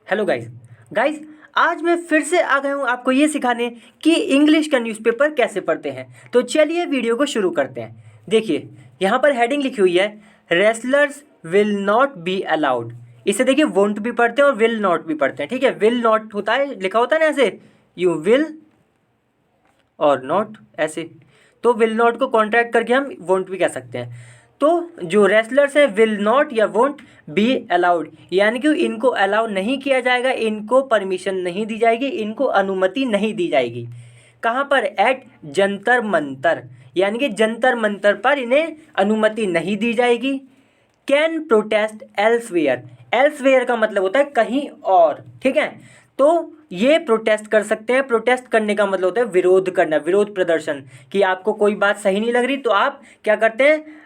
Hello guys आज मैं फिर से आ गया हूँ आपको ये सिखाने कि इंग्लिश का न्यूज़पेपर कैसे पढ़ते हैं। तो चलिए वीडियो को शुरू करते हैं। देखिए यहाँ पर हेडिंग लिखी हुई है, wrestlers will not be allowed. इसे देखिए वोंट भी पढ़ते हैं और विल नॉट भी पढ़ते हैं। ठीक है, विल नॉट होता है, लिखा होता है ना ऐसे, यू विल और नॉट ऐसे, तो विल नॉट को कॉन्ट्रैक्ट करके हम वोंट भी कह सकते हैं। तो जो रेसलर्स हैं विल नॉट या वोंट बी अलाउड, यानी कि इनको अलाउ नहीं किया जाएगा, इनको परमिशन नहीं दी जाएगी, इनको अनुमति नहीं दी जाएगी। कहाँ पर? एट जंतर मंतर, यानी कि जंतर मंतर पर इन्हें अनुमति नहीं दी जाएगी। कैन प्रोटेस्ट एल्सवेयर, एल्सवेयर का मतलब होता है कहीं और। ठीक है, तो ये प्रोटेस्ट कर सकते हैं। प्रोटेस्ट करने का मतलब होता है विरोध करना, विरोध प्रदर्शन, कि आपको कोई बात सही नहीं लग रही तो आप क्या करते हैं,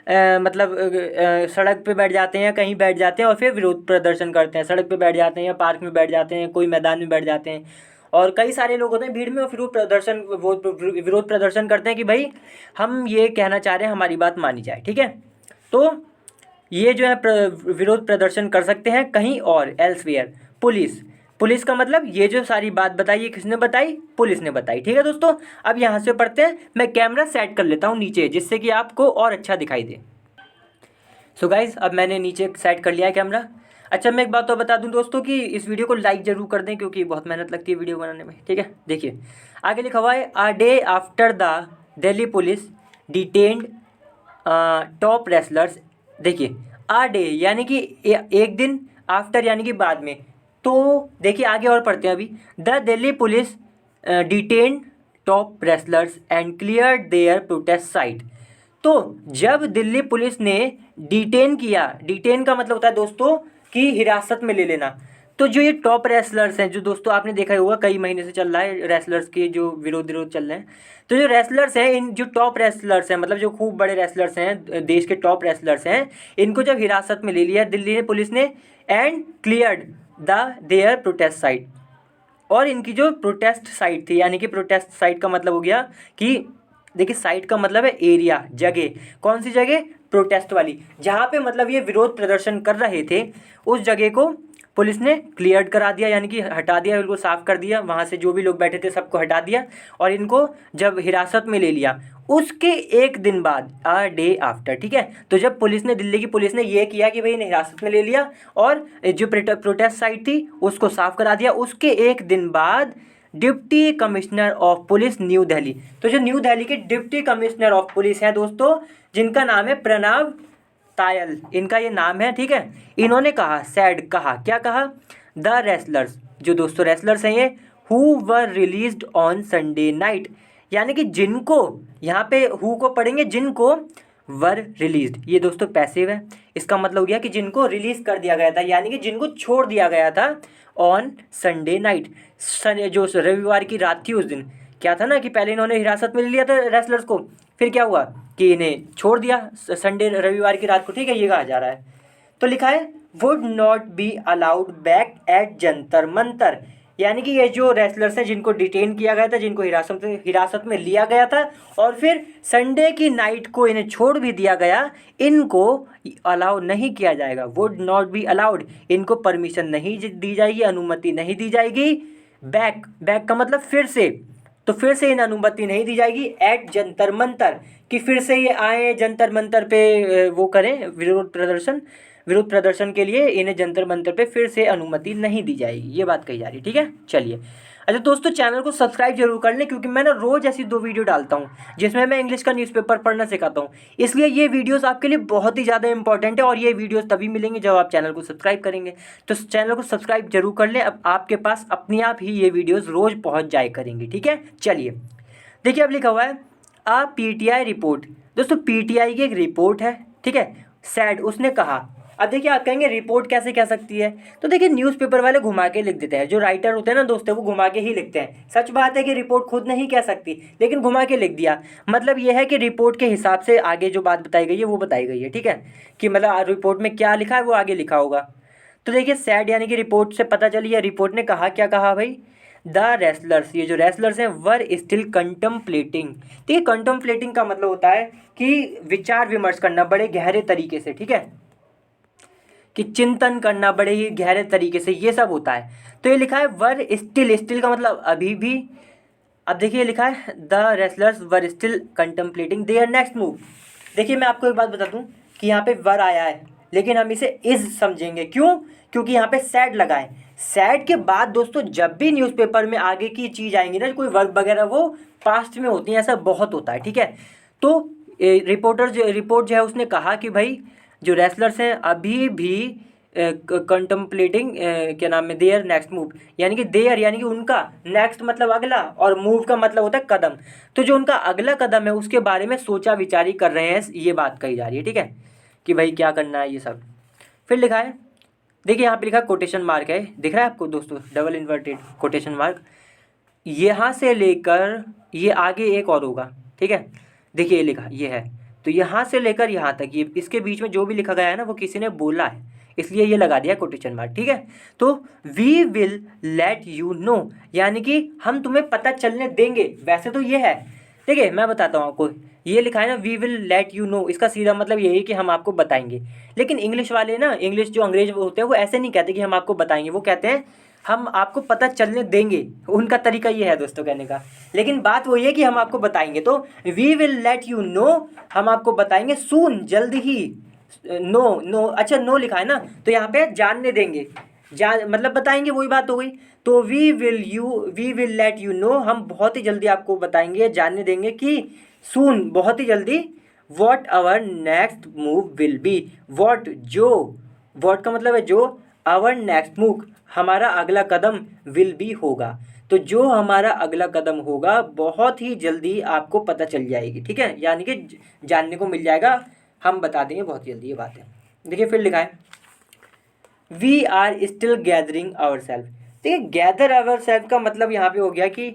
सड़क पे बैठ जाते हैं, कहीं बैठ जाते हैं और फिर विरोध प्रदर्शन करते हैं। सड़क पे बैठ जाते हैं या पार्क में बैठ जाते हैं, कोई मैदान में बैठ जाते हैं, और कई सारे लोग होते हैं भीड़ में और फिर वो विरोध प्रदर्शन करते हैं कि भाई हम ये कहना चाह रहे हैं, हमारी बात मानी जाए। ठीक है, तो ये जो है विरोध प्रदर्शन कर सकते हैं कहीं और, एल्सवेयर। पुलिस, पुलिस का मतलब ये जो सारी बात बताई ये किसने बताई? पुलिस ने बताई। ठीक है दोस्तों, अब यहाँ से पढ़ते हैं। मैं कैमरा सेट कर लेता हूँ नीचे, जिससे कि आपको और अच्छा दिखाई दे। सो गाइज अब मैंने नीचे सेट कर लिया है कैमरा। अच्छा, मैं एक बात तो बता दूं दोस्तों कि इस वीडियो को लाइक जरूर कर दें, क्योंकि बहुत मेहनत लगती है वीडियो बनाने में। ठीक है, देखिए आगे लिखा हुआ है, a day after the Delhi police detained top wrestlers. देखिए अ डे यानी कि एक दिन, आफ्टर यानी कि बाद में। तो देखिए आगे और पढ़ते हैं अभी, the Delhi police detained top wrestlers and clear their protest site. तो जब दिल्ली पुलिस ने डिटेन किया, डिटेन का मतलब होता है दोस्तों कि हिरासत में ले लेना। तो जो ये टॉप रेसलर्स हैं, जो दोस्तों आपने देखा ही होगा कई महीने से चल रहा है रेसलर्स के जो विरोध चल रहे हैं, तो जो रेसलर्स हैं, इन जो टॉप रेसलर्स हैं, मतलब जो खूब बड़े रेसलर्स हैं, देश के टॉप रेसलर्स हैं, इनको जब हिरासत में ले लिया दिल्ली पुलिस ने, and cleared the their protest site, और इनकी जो प्रोटेस्ट साइट थी, यानी कि प्रोटेस्ट साइट का मतलब हो गया कि देखिए साइट का मतलब है एरिया, जगह। कौन सी जगह? प्रोटेस्ट वाली, जहाँ पे मतलब ये विरोध प्रदर्शन कर रहे थे, उस जगह को पुलिस ने क्लियर करा दिया, यानी कि हटा दिया, बिल्कुल साफ कर दिया। वहाँ से जो भी लोग बैठे थे सबको हटा दिया, और इनको जब हिरासत में ले लिया उसके एक दिन बाद, अ डे आफ्टर। ठीक है, तो जब पुलिस ने, दिल्ली की पुलिस ने ये किया कि भाई इन्हें हिरासत में ले लिया और जो प्रोटेस्ट साइट थी उसको साफ करा दिया, उसके एक दिन बाद deputy commissioner of police new Delhi, तो जो न्यू दिल्ली के डिप्टी कमिश्नर ऑफ पुलिस हैं दोस्तों, जिनका नाम है प्रणव तायल, इनका ये नाम है। ठीक है, इन्होंने कहा, सैड, कहा, क्या कहा? द रेसलर्स, जो दोस्तों रेसलर्स हैं ये, who were released on Sunday night, यानी कि जिनको, यहाँ पे हु को पढ़ेंगे, जिनको, वर रिलीज्ड, ये दोस्तों पैसिव है, इसका मतलब हो गया कि जिनको रिलीज कर दिया गया था, यानी कि जिनको छोड़ दिया गया था ऑन संडे नाइट, जो रविवार की रात थी उस दिन। क्या था ना कि पहले इन्होंने हिरासत में ले लिया था रेसलर्स को, फिर क्या हुआ कि इन्हें छोड़ दिया संडे, रविवार की रात को। ठीक है, ये कहा जा रहा है। तो लिखा है, would not be allowed back at Jantar Mantar, यानी कि ये जो रेसलर्स हैं जिनको डिटेन किया गया था, जिनको हिरासत में लिया गया था और फिर संडे की नाइट को इन्हें छोड़ भी दिया गया, इनको अलाउ नहीं किया जाएगा। वुड नॉट बी अलाउड, इनको परमिशन नहीं दी जाएगी, अनुमति नहीं दी जाएगी। बैक, बैक का मतलब फिर से, तो फिर से इन्हें अनुमति नहीं दी जाएगी एट जंतर मंतर, कि फिर से ये आए जंतर मंतर पे वो करें विरोध प्रदर्शन, विरोध प्रदर्शन के लिए इन्हें जंतर मंतर पे फिर से अनुमति नहीं दी जाएगी, ये बात कही जा रही है। ठीक है, चलिए। अच्छा दोस्तों, चैनल को सब्सक्राइब जरूर कर लें, क्योंकि मैं ना रोज़ ऐसी 2 वीडियो डालता हूँ जिसमें मैं इंग्लिश का न्यूज़पेपर पढ़ना सिखाता हूँ, इसलिए ये वीडियोस आपके लिए बहुत ही ज़्यादा इंपॉर्टेंट है, और ये वीडियोस तभी मिलेंगे जब आप चैनल को सब्सक्राइब करेंगे। तो चैनल को सब्सक्राइब जरूर कर लें, अब आपके पास अपने आप ही ये वीडियोज़ रोज़ पहुँच जाए करेंगी। ठीक है, चलिए। देखिए अब लिखा हुआ है, आ पीटीआई रिपोर्ट, दोस्तों पीटीआई की एक रिपोर्ट है। ठीक है, सैड, उसने कहा। अब देखिए आप कहेंगे रिपोर्ट कैसे कह सकती है, तो देखिए न्यूज़पेपर वाले घुमा के लिख देते हैं, जो राइटर होते हैं ना दोस्तों, वो घुमा के ही लिखते हैं। सच बात है कि रिपोर्ट खुद नहीं कह सकती, लेकिन घुमा के लिख दिया, मतलब ये है कि रिपोर्ट के हिसाब से आगे जो बात बताई गई है वो बताई गई है। ठीक है, कि मतलब रिपोर्ट में क्या लिखा है वो आगे लिखा होगा। तो देखिए सैड यानी कि रिपोर्ट से पता चली है, रिपोर्ट ने कहा, क्या कहा भाई? द रेसलर्स, ये जो रेसलर्स हैं, वर स्टिल कंटम्पलेटिंग। देखिए कंटम्पलेटिंग का मतलब होता है कि विचार विमर्श करना बड़े गहरे तरीके से। ठीक है, कि चिंतन करना बड़े ही गहरे तरीके से, ये सब होता है। तो ये लिखा है वर स्टिल, स्टिल का मतलब अभी भी। अब देखिए लिखा है the wrestlers were still contemplating their next move. देखिए मैं आपको एक बात बता दूं कि यहाँ पे वर आया है लेकिन हम इसे इज समझेंगे, क्यों? क्योंकि यहाँ पे सैड लगा है। सैड के बाद दोस्तों जब भी न्यूज़पेपर में आगे की चीज़ आएंगी ना, कोई वर्ब वगैरह, वो पास्ट में होती है, ऐसा बहुत होता है, ठीक है। तो रिपोर्ट जो है उसने कहा कि भाई जो रेसलर्स हैं अभी भी कंटम्पलेटिंग क्या नाम है देयर नेक्स्ट मूव, यानी कि देयर यानी कि उनका, नेक्स्ट मतलब अगला, और मूव का मतलब होता है कदम। तो जो उनका अगला कदम है उसके बारे में सोचा विचारी कर रहे हैं, ये बात कही जा रही है, ठीक है, कि भाई क्या करना है ये सब। फिर लिखा है, देखिए यहाँ पे लिखा कोटेशन मार्क है, दिख रहा है आपको दोस्तों, डबल इन्वर्टेड कोटेशन मार्क। यहाँ से लेकर ये आगे एक और होगा, ठीक है, देखिए ये लिखा ये है, तो यहाँ से लेकर यहाँ तक ये इसके बीच में जो भी लिखा गया है ना वो किसी ने बोला है, इसलिए ये लगा दिया कोटेशन मार्क, ठीक है। तो we will let you know, यानी कि हम तुम्हें पता चलने देंगे, वैसे तो ये है, देखिए मैं बताता हूँ आपको, ये लिखा है ना we will let you know, इसका सीधा मतलब यही है कि हम आपको बताएंगे। लेकिन इंग्लिश वाले ना, इंग्लिश जो अंग्रेज होते हैं वो ऐसे नहीं कहते कि हम आपको बताएंगे, वो कहते हैं हम आपको पता चलने देंगे, उनका तरीका ये है दोस्तों कहने का। लेकिन बात वही है कि हम आपको बताएंगे, तो we will let you know, हम आपको बताएंगे सून, जल्द ही। नो नो, अच्छा नो लिखा है ना, तो यहाँ पे जानने देंगे, जान मतलब बताएंगे, वही बात हो गई। तो we will let you know, हम बहुत ही जल्दी आपको बताएंगे, जानने देंगे कि सून, बहुत ही जल्दी, what our next move will be, what जो, वॉट का मतलब है जो, आवर नेक्स्ट मूव हमारा अगला कदम, विल बी होगा, तो जो हमारा अगला कदम होगा बहुत ही जल्दी आपको पता चल जाएगी, ठीक है, यानी कि जानने को मिल जाएगा, हम बता देंगे बहुत जल्दी, ये बात है। देखिए फिर लिखा है we are still gathering our self. देखिए गैदर आवर सेल्फ का मतलब यहाँ पे हो गया कि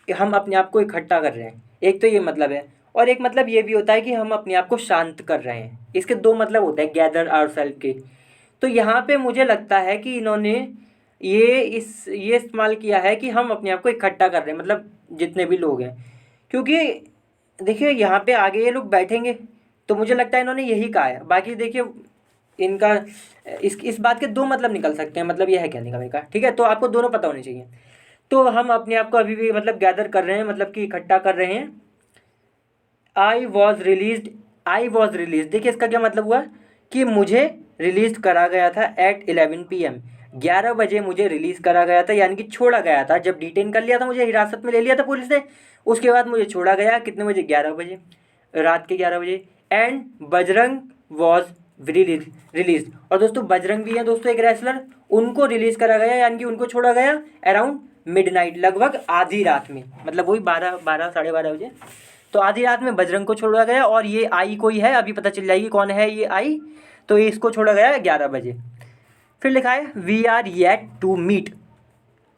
हम अपने आप को इकट्ठा कर रहे हैं, एक तो ये मतलब है, और एक मतलब ये भी होता है कि हम अपने आप को शांत कर रहे हैं, इसके दो मतलब होते हैं गैदर आवर सेल्फ के। तो यहाँ पे मुझे लगता है कि इन्होंने ये इस्तेमाल किया है कि हम अपने आप को इकट्ठा कर रहे हैं, मतलब जितने भी लोग हैं, क्योंकि देखिए यहाँ पे आगे ये लोग बैठेंगे, तो मुझे लगता है इन्होंने यही कहा है। बाकी देखिए इनका इस बात के दो मतलब निकल सकते हैं, मतलब यह है कहने का मेरे का, ठीक है, तो आपको दोनों पता होने चाहिए। तो हम अपने आप को अभी भी मतलब गैदर कर रहे हैं, मतलब कि इकट्ठा कर रहे हैं। आई वॉज रिलीज, देखिए इसका क्या मतलब हुआ कि मुझे रिलीज करा गया था एट 11 PM, 11 बजे मुझे रिलीज करा गया था, यानी कि छोड़ा गया था, जब डिटेन कर लिया था, मुझे हिरासत में ले लिया था पुलिस ने, उसके बाद मुझे छोड़ा गया कितने बजे, 11 बजे, रात के 11 बजे। एंड बजरंग वॉज रिलीज, और दोस्तों बजरंग भी है दोस्तों एक रेसलर, उनको रिलीज करा गया, यानी कि उनको छोड़ा गया अराउंड मिडनाइट, लगभग आधी रात में, मतलब वही 12 साढ़े 12 बजे, तो आधी रात में बजरंग को छोड़ा गया। और ये आई कोई है, अभी पता चल जाएगी कौन है ये आई, तो ये इसको छोड़ा गया 11 बजे। फिर लिखा है we are yet to meet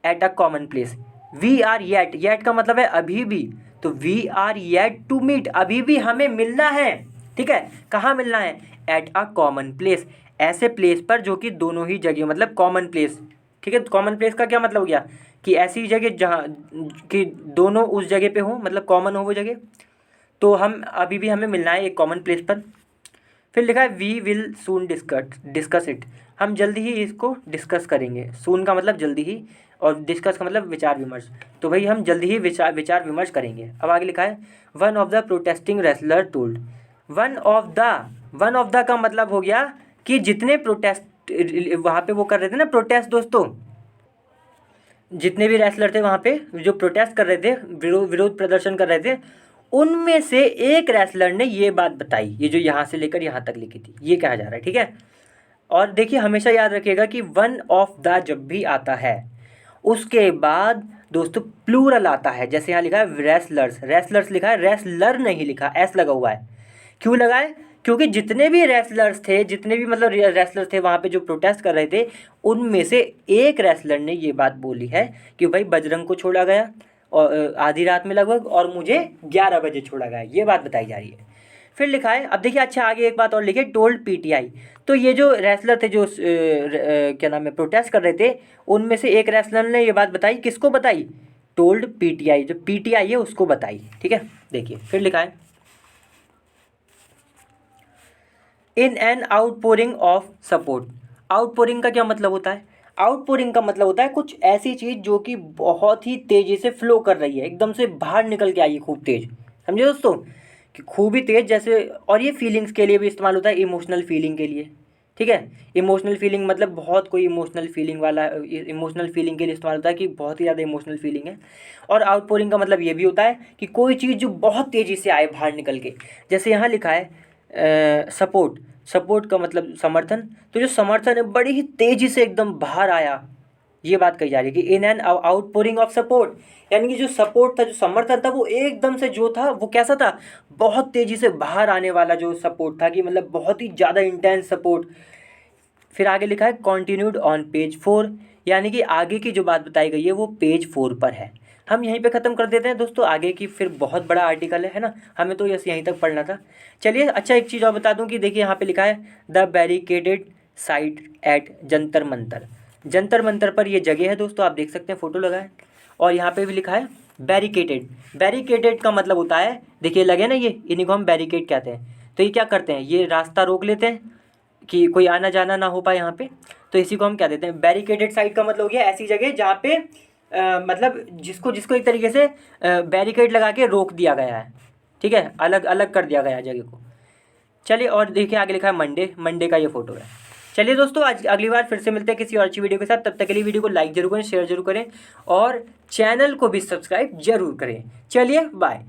at a common place, we are yet का मतलब है अभी भी, तो we are yet to meet, अभी भी हमें मिलना है, ठीक है, कहाँ मिलना है, एट अ कॉमन प्लेस, ऐसे प्लेस पर जो कि दोनों ही जगह, मतलब कॉमन प्लेस, ठीक है। कॉमन प्लेस का क्या मतलब हो गया कि ऐसी जगह जहाँ कि दोनों उस जगह पे हो, मतलब कॉमन हो वो जगह, तो हम अभी भी हमें मिलना है एक कॉमन प्लेस पर। फिर लिखा है we will soon discuss it, हम जल्दी ही इसको डिस्कस करेंगे, सून का मतलब जल्दी ही, और डिस्कस का मतलब विचार विमर्श, तो भाई हम जल्दी ही विचार विमर्श करेंगे। अब आगे लिखा है one of the protesting wrestler told, one of the का मतलब हो गया कि जितने प्रोटेस्ट वहाँ पे वो कर रहे थे ना, प्रोटेस्ट दोस्तों, जितने भी रेसलर थे वहाँ पे जो प्रोटेस्ट कर रहे थे, विरोध प्रदर्शन कर रहे थे, उनमें से एक रेसलर ने ये बात बताई, ये जो यहाँ से लेकर यहाँ तक लिखी थी, ये कहा जा रहा है, ठीक है। और देखिए हमेशा याद रखिएगा कि वन ऑफ द जब भी आता है उसके बाद दोस्तों प्लूरल आता है, जैसे यहाँ लिखा है रेसलर्स लिखा है, रेसलर नहीं लिखा, एस लगा हुआ है, क्यों लगा है, क्योंकि जितने भी रेसलर्स थे, जितने भी मतलब रेसलर्स थे वहाँ पे जो प्रोटेस्ट कर रहे थे, उनमें से एक रेसलर ने ये बात बोली है कि भाई बजरंग को छोड़ा गया और आधी रात में लगभग, और मुझे 11 बजे छोड़ा गया, ये बात बताई जा रही है। फिर लिखा है, अब देखिए अच्छा आगे एक बात और लिखी, टोल्ड PTI, तो ये जो रेसलर थे जो क्या नाम है प्रोटेस्ट कर रहे थे, उनमें से एक रेसलर ने ये बात बताई, किसको बताई, टोल्ड PTI, जो PTI है उसको बताई, ठीक है। देखिए फिर लिखा है in an outpouring of support, outpouring का क्या मतलब होता है? आउटपोरिंग का मतलब होता है कुछ ऐसी चीज़ जो कि बहुत ही तेज़ी से फ्लो कर रही है, एकदम से बाहर निकल के आई है खूब तेज़। समझे दोस्तों कि खूब ही तेज़ जैसे। और ये फीलिंग्स के लिए भी इस्तेमाल होता है, इमोशनल फीलिंग के लिए। ठीक है, इमोशनल फीलिंग मतलब बहुत कोई इमोशनल फीलिंग वाला, इमोशनल फीलिंग के लिए इस्तेमाल होता है कि बहुत ही ज़्यादा इमोशनल फीलिंग है। और आउटपोरिंग का मतलब ये भी होता है कि कोई चीज़ जो बहुत तेज़ी से आए बाहर निकल के। जैसे यहाँ लिखा है सपोर्ट, सपोर्ट का मतलब समर्थन। तो जो समर्थन है बड़ी ही तेज़ी से एकदम बाहर आया, ये बात कही जा रही है कि in an outpouring of support, यानी कि जो सपोर्ट था, जो समर्थन था, वो एकदम से जो था वो कैसा था, बहुत तेज़ी से बाहर आने वाला जो सपोर्ट था, कि मतलब बहुत ही ज़्यादा इंटेंस सपोर्ट। फिर आगे लिखा है कॉन्टिन्यूड ऑन पेज 4, यानी कि आगे की जो बात बताई गई है वो पेज 4 पर है। हम यहीं पे ख़त्म कर देते हैं दोस्तों, आगे की फिर बहुत बड़ा आर्टिकल है ना, हमें तो यस यहीं तक पढ़ना था। चलिए, अच्छा एक चीज़ और बता दूं कि देखिए यहाँ पे लिखा है the barricaded site at Jantar Mantar. Jantar Mantar पर ये जगह है दोस्तों, आप देख सकते हैं, फ़ोटो लगा है। और यहाँ पे भी लिखा है बैरिकेडेड। बैरिकेडेड का मतलब होता है, देखिए लगे ना, ये इन्हीं को हम बैरिकेड कहते हैं। तो ये क्या करते हैं, ये रास्ता रोक लेते हैं कि कोई आना जाना ना हो पाए यहाँ पे। तो इसी को हम क्या देते हैं, बैरिकेडेड साइड का मतलब हो गया ऐसी जगह जहाँ पे मतलब जिसको जिसको एक तरीके से बैरिकेड लगा के रोक दिया गया है। ठीक है, अलग अलग कर दिया गया है जगह को। चलिए, और देखिए आगे लिखा है मंडे, मंडे का ये फोटो है। चलिए दोस्तों, आज अगली बार फिर से मिलते हैं किसी और अच्छी वीडियो के साथ। तब तक के लिए वीडियो को लाइक जरूर करें, शेयर जरूर करें और चैनल को भी सब्सक्राइब जरूर करें। चलिए बाय।